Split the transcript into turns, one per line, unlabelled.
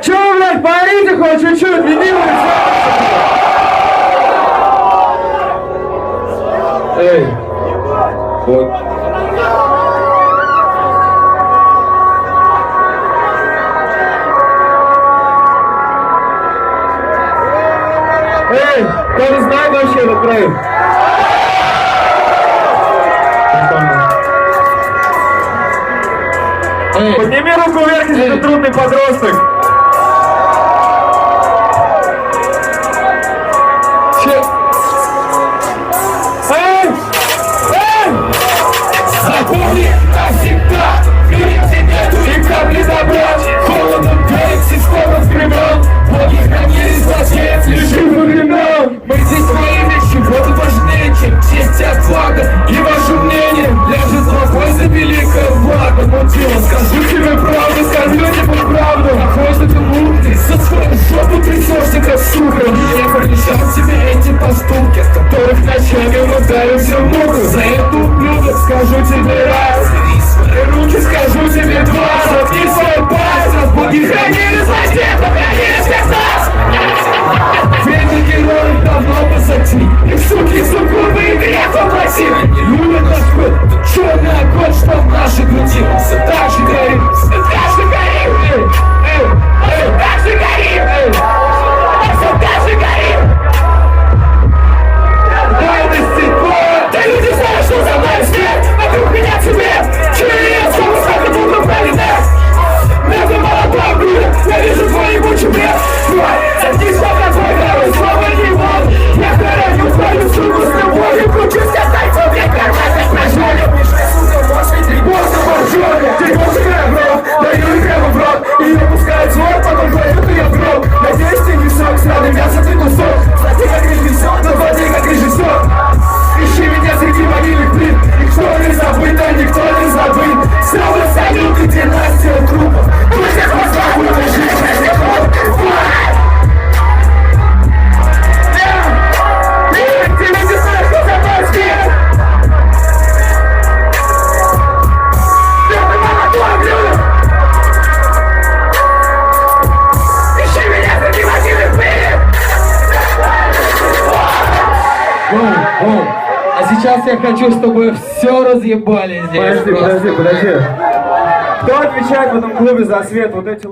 Чё, блядь, парите хоть чуть-чуть, ленивый? Эй, вот. Эй, кто не знает вообще этот проект? Эй, подними руку вверх, если ты трудный подросток.
Запомни навсегда, где нету и капли добра. Холодом веет исконных времен, боги хранили злодеев лишив времен. Мы здесь своими чего-то важнее, чем честь и отвага. И ваше мнение ляжет спокойно за великое благо. Но дело, скажу тебе правду, скажу тебе правду. Похоже, ты мудрый, за свою жопу трясешься, как сука. Я поручал тебе эти поступки, от которых ночами ударимся в муку. За эту ублюдок скажу тебе раз, свои руки скажу тебе два. Заткни свой пальцы, боги хранили злодеев, хранили всех нас. Ведь героев давно позади, их суки, суккубы и грех воплотили. Не любят наш пыл, это черный огонь, что в нашей груди. Все так же горит, все так же горит, все так же горит, все так же горит. Да люди знают, что за мной свет, вокруг меня тебе, через я высоко буду пролетать. Между молодой блюдо, я вижу твой ебучий бред. Заткнись, пока твой герой снова не вон. Я хороню твою суку с любовью, кручусь, как кольцо, блядь, карманных ножовик. Босса боржоли, ты музыка в рот, даю ей прямо в рот. Ее пускают зло, потом клают ее в гроб. Надеюсь, ты не срок, сраный мясо ты кусок. Плати как режиссер, но плати как режиссер. Ищи меня среди могильных плит. Никто не забыт, а никто не забыт. Снова салют и династия трупов. Пусть я послал, но жизнь каждый ход. Ты не знаешь, что за мной свет. Ты молодой блюдо. Ищи меня среди могильных плит.
А сейчас я хочу, чтобы все разъебали здесь.
Подожди. Кто отвечает в этом клубе за свет? Вот эти